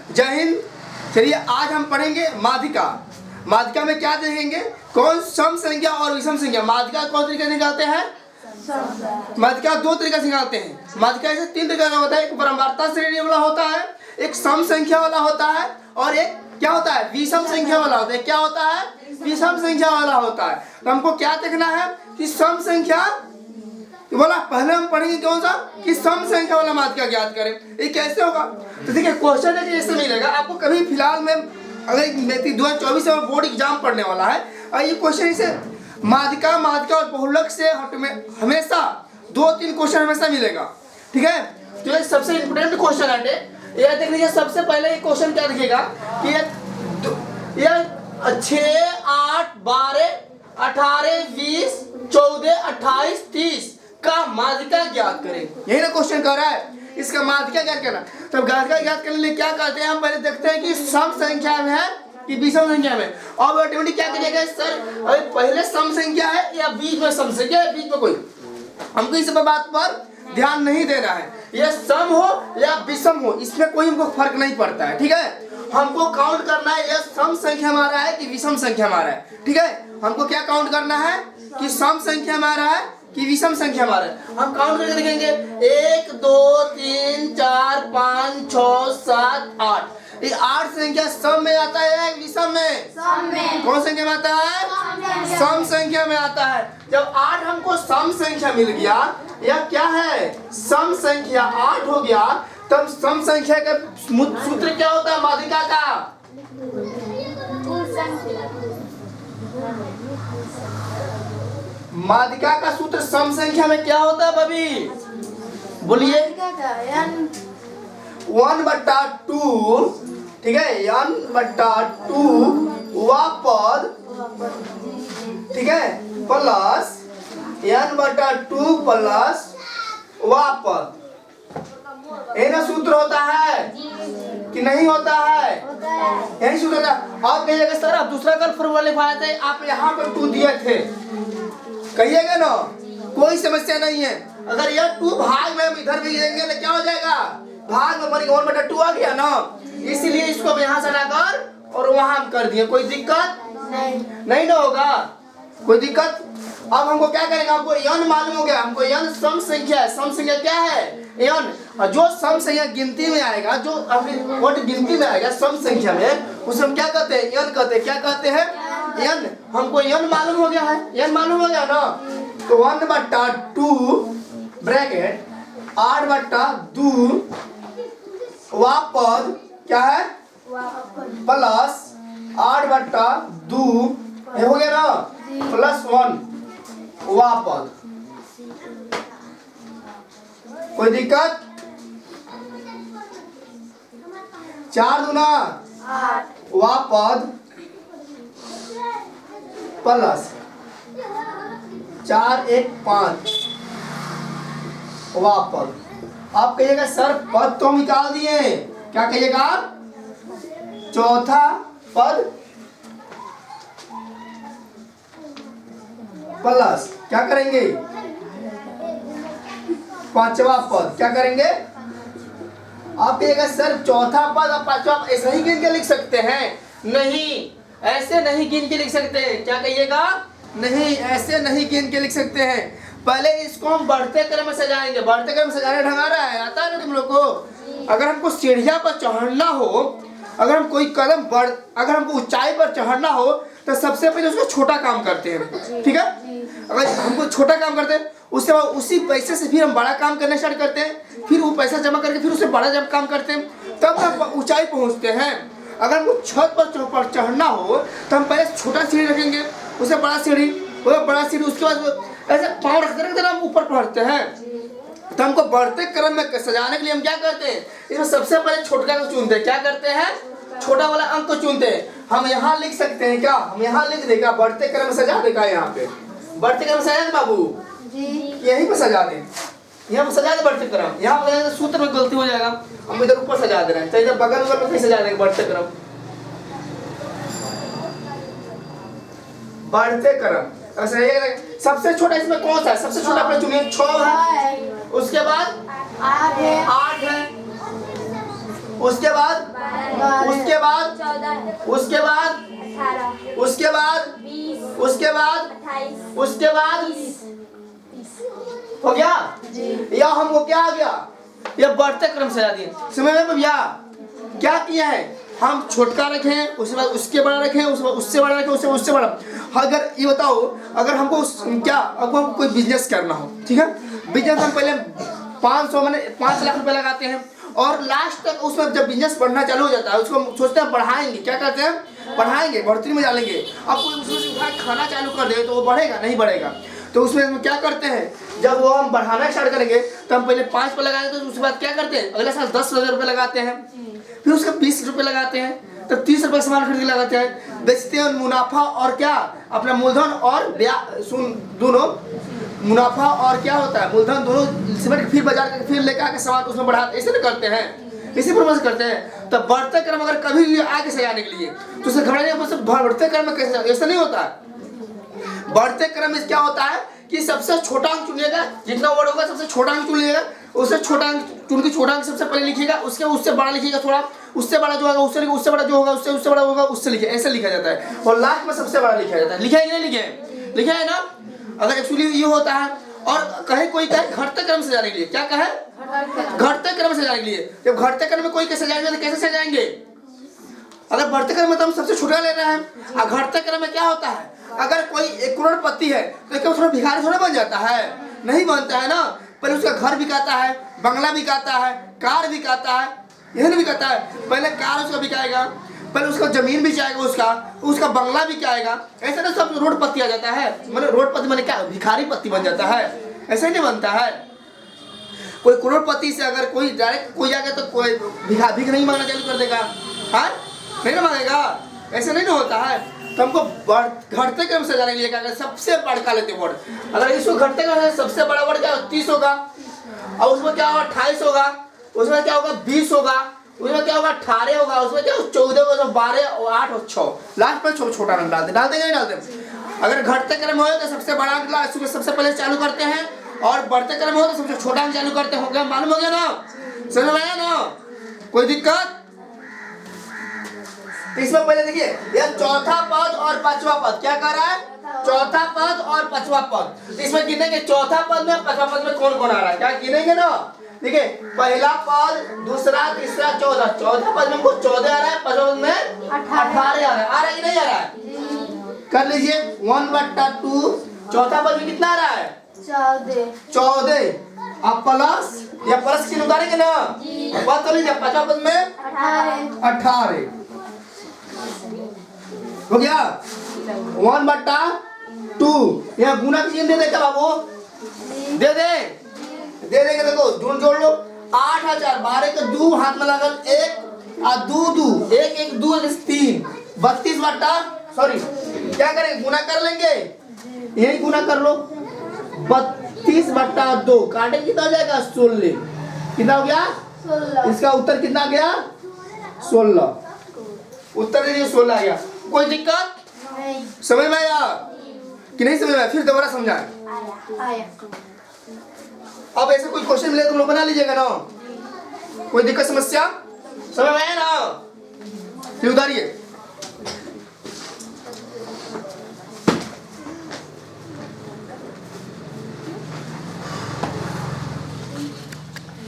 जय हिंद। चलिए आज हम पढ़ेंगे माध्यिका। माध्यिका में क्या देखेंगे? कौन सम संख्या और विषम संख्या। माध्यिका कौन तरीके से निकालते हैं? माध्यिका दो तरीके से निकालते हैं। माध्यिका ऐसे तीन तरीके का होता है। एक परम्परागत श्रेणी वाला होता है, एक सम संख्या वाला होता है, और एक क्या होता है? विषम संख्या वाला होता है। क्या होता है? विषम संख्या वाला होता है। तो हमको क्या देखना है कि सम संख्या बोला, पहले हम पढ़ेंगे कौन सा कि सम संख्या वाला माध्यिका ज्ञात करें। ये कैसे होगा? तो देखिए क्वेश्चन है कि ऐसे मिलेगा आपको कभी फिलहाल में, अगर 2024 में बोर्ड एग्जाम पढ़ने वाला है और ये क्वेश्चन इसे माध्यिका और बहुलक से हमेशा 2-3 क्वेश्चन हमेशा मिलेगा। ठीक है, तो ये सबसे इम्पोर्टेंट क्वेश्चन है। ये देख लीजिए, सबसे पहले ये क्वेश्चन क्या दिखेगा कि ये 6, 8, 12, 18, 20, 14, 28, 30 का माध्यिका ज्ञात करें। यही ना क्वेश्चन कर रहा है, इसका माध्यिका ज्ञात करना। तब माध्यिका ज्ञात करने के लिए क्या करते हैं? हम पहले देखते हैं कि सम संख्या में है कि विषम संख्या में। अब ऑटोमेटिक क्या करिएगा सर, अभी पहले सम संख्या है या बीच में सम संख्या है, बीच में कोई हमको इस बात पर ध्यान नहीं देना है। ये सम हो या विषम हो, इसमें कोई हमको फर्क नहीं पड़ता है। ठीक है, हमको काउंट करना है ये सम संख्या हमारा है कि विषम संख्या हमारा है। ठीक है, हमको क्या काउंट करना है कि सम संख्या हमारा है कि विषम संख्या हमारा है। हम काउंट करके देखेंगे 1, 2, 3, 4, 5, 6, 7, 8। ये 8 संख्या सम में आता है विषम में? सम में। कौन संख्या में आता है? सम संख्या में आता है। जब 8 हमको सम संख्या मिल गया, यह क्या है? सम संख्या 8 हो गया, तब सम संख्या का सूत्र क्या होता है माध्यिका का? माध्यिका का सूत्र सम संख्या में क्या होता है बबी? बोलिए। 1/2, ठीक है, n/2 वह पद, ठीक है, प्लस n/2 प्लस वह पद। ये ना सूत्र होता है कि नहीं होता है? यही सूत्र होता है। आप कहिएगा सर आप दूसरा कल फॉर्मूला लिखवाए थे, आप यहाँ पर 2 दिए थे, कहिएगा ना, कोई समस्या नहीं है। अगर यह 2 भाग में हम इधर भी देंगे तो क्या हो जाएगा? भाग में 1/2 आ गया ना, इसीलिए इसको हम यहाँ से हटाकर और वहां हम कर दिए। कोई दिक्कत नहीं ना होगा, कोई दिक्कत। अब हमको क्या करेंगे? हमको n मालूम हो गया, हमको n सम संख्या है। सम संख्या क्या है? n। और जो सम संख्या गिनती में आएगा, जो अपनी गिनती में आएगा सम संख्या में, उसे हम क्या कहते हैं? n कहते हैं। क्या कहते हैं? n। हमको n मालूम हो गया है, n मालूम हो गया ना, तो 1/2 ब्रैकेट 8/2 वह पद क्या है? प्लस 8/2 हो गया ना, प्लस 1 वह पद। कोई दिक्कत? 4 दूना 8 वह पद प्लस 4, 1, 5 वह पद। आप कहिएगा सर पद तो निकाल दिए, क्या कहिएगा? चौथा पद प्लस क्या करेंगे? 5वां पद। क्या करेंगे? आप कहिएगा सर चौथा पद और 5वां पद ऐसे ही गिन के लिख सकते हैं? नहीं, ऐसे नहीं गिन के लिख सकते हैं। क्या कहिएगा? नहीं, ऐसे नहीं गिन के लिख सकते हैं। पहले इसको हम बढ़ते क्रम में सजाएंगे। बढ़ते क्रम में सजाने ढंगा रहा है, आता है ना तुम लोग को? अगर हमको सीढ़ियां पर चढ़ना हो, अगर हम कोई कदम अगर हमको ऊंचाई पर चढ़ना हो, तो सबसे पहले उसको छोटा काम करते हैं। ठीक है, अगर हमको छोटा काम करते हैं, उसके बाद उसी पैसे से फिर हम बड़ा काम करना स्टार्ट करते हैं, फिर वो पैसा जमा करके फिर उससे बड़ा जब काम करते हैं, तब हम ऊंचाई पहुंचते हैं। अगर हमको छत पर चढ़ना हो तो हम पहले छोटा सीढ़ी रखेंगे, उससे बड़ा सीढ़ी, उसके बाद ऐसे पाँव रखते रखते हम ऊपर पढ़ते हैं। तो हमको बढ़ते क्रम में सजाने के लिए हम क्या करते हैं? इसमें सबसे पहले छोटा को चुनते हैं। क्या करते हैं? छोटा वाला अंक को चुनते हैं। हम यहाँ लिख सकते हैं क्या? हम यहाँ लिख देगा, बढ़ते क्रम में सजा देगा। यहाँ पे बढ़ते क्रम सजा दे बाबू जी, यहीं पे सजा दे, यहाँ पे सजा दे बढ़ते क्रम। यहाँ पे सूत्र में गलती हो जाएगा, हम इधर ऊपर सजा दे रहे हैं, तो इधर बगल में कहीं सजा देंगे बढ़ते क्रम। बढ़ते क्रम सबसे छोटा इसमें कौन सा है? सबसे छोटा अपने चुनिए 6 है, उसके बाद 8 है, उसके बाद उसके बाद 14 उसके बाद 18 उसके बाद 20 उसके बाद 28 उसके बाद 30 हो गया। या हमको क्या आ गया, ये बढ़ते क्रम से दिए। समझ में भैया क्या किया है, हम छोटका रखें उसके बाद उसके बड़ा रखें उसके बाद उससे बड़ा रखें उससे बड़ा। अगर ये बताओ, अगर हमको क्या अब हम कोई बिजनेस करना हो, ठीक है, बिजनेस हम पहले 500 मैंने 5 लाख रुपए लगाते हैं और लास्ट तक उसमें जब बिजनेस बढ़ना चालू हो जाता है उसको सोचते हैं बढ़ाएंगे, क्या करते हैं बढ़ाएंगे, बढ़ोतरी में डालेंगे। अब कोई उसमें से उठा खाना चालू कर दे तो वो बढ़ेगा नहीं बढ़ेगा। तो उसमें हम क्या करते हैं, जब वो हम बढ़ाना स्टार्ट करेंगे तो हम पहले 5 पे लगाएंगे, तो उसके बाद क्या करते हैं अगले साल 10,000 रुपये लगाते हैं, फिर उसका 20 रुपये लगाते हैं, तब 30 रुपये सामान खरीद के लगाते हैं, बेचते हैं मुनाफा और क्या अपना मूलधन और दोनों मुनाफा और क्या होता है मूलधन दोनों सिमट फिर बाजार फिर लेकर आके सामान उसमें बढ़ाते, ऐसे नहीं करते हैं, इसी प्रकार करते हैं। तब बढ़ते क्रम अगर कभी भी आगे से जाने के लिए तो उसे घबराने बढ़ते क्रम में कैसे, ऐसा नहीं होता है। बढ़ते क्रम में क्या होता है कि सबसे छोटा अंक चुनिएगा, जितना वर्ड होगा सबसे छोटा अंक चुन लीजिएगा, उससे छोटा अंक चुन के छोटा अंक सबसे पहले लिखिएगा, उसके उससे बड़ा लिखिएगा थोड़ा, उससे बड़ा जो होगा उससे लिखिए, उससे बड़ा जो होगा उससे बड़ा होगा उससे लिखिए, ऐसे लिखा जाता है और लास्ट में सबसे बड़ा लिखा जाता है। लिखा है कि नहीं लिखे, लिखा है ना। अगर एक्चुअली ये होता है और कहे कोई कहे घटते क्रम से जाने के लिए, क्या कहे घटते क्रम से जाने के लिए, जब घटते क्रम में कोई कैसे जाएंगे तो कैसे से जाएंगे, अगर बढ़ते क्रम में तो हम सबसे छोटा ले रहे हैं और घटते क्रम में क्या होता है, अगर कोई 1 करोड़पति है तो क्या थोड़ा भिखारी थोड़ा बन जाता है, नहीं बनता है ना। पहले उसका घर बिकाता है, बंगला बिकाता है, कार बिकाता है, यही नहीं बिकाता है, पहले कार उसका बिकाएगा, पहले उसका जमीन बिकाएगा, उसका बंगला बिकाएगा, ऐसा ना सब रोडपति आ जाता है, मतलब रोडपति मैंने क्या भिखारी पति बन जाता है, ऐसा ही नहीं बनता है। कोई करोड़पति से अगर कोई डायरेक्ट कोई जाएगा तो कोई भीख नहीं मांगना चालू कर देगा, हाँ नहीं ना मांगेगा, ऐसा नहीं ना होता है। तो हमको घटते क्रम से जाने के लिए क्या करें, सबसे बड़का लेते वर्ड, अगर इसको घटते क्रम से सबसे बड़ा वर्ड क्या 30 होगा और उसमें क्या होगा 28 होगा, उसमें क्या होगा 20 होगा, उसमें क्या होगा 18 होगा, उसमें क्या 14 होगा, 12 और 8 और 6 लास्ट में छोटा अंक डालते नहीं डालते। अगर घटते क्रम हो तो सबसे बड़ा अंक सबसे पहले चालू करते हैं और बढ़ते क्रम हो तो सबसे छोटा अंक चालू करते हैं। मालूम हो गया ना, समझ में आया ना, कोई दिक्कत। इसमें पहले देखिए यह चौथा पद और पांचवा पद क्या कर रहा है, चौथा पद और पांचवा पद, इसमें गिनेंगे चौथा पद में पांचवा पद में कौन कौन आ रहा है, क्या गिनेंगे ना। देखिए पहला पद दूसरा तीसरा चौथा, चौथा पद में हमको 14 आ रहा है, पांचवा पद में 18 आ रहा है कि नहीं आ रहा है, कर लीजिए 1/2, चौथा पद में कितना आ रहा है 14 अब प्लस या प्लस की उतारेंगे ना, पद तो लीजिए पांचवा पद में 18 हो गया 1/2, यहाँ गुना की चिन्ह दे दे क्या बाबू, दे देंगे, देखो जोड़ लो 8,000 12 के 2 हाथ में लगल 1 और 2 1 2 3 32 सॉरी क्या करेंगे गुना कर लेंगे, यही गुना कर लो 32/2 काटे कितना हो जाएगा 16, कितना हो गया 16, इसका उत्तर कितना गया 16, उत्तर दे दिए 16 आ गया। कोई दिक्कत नहीं, समझ में आया कि नहीं समझ में आया, फिर दोबारा समझाएं। अब ऐसे कोई क्वेश्चन मिले तुम लोग बना लीजिएगा ना, कोई दिक्कत समस्या समझ में आया ना, फिर उतारिए।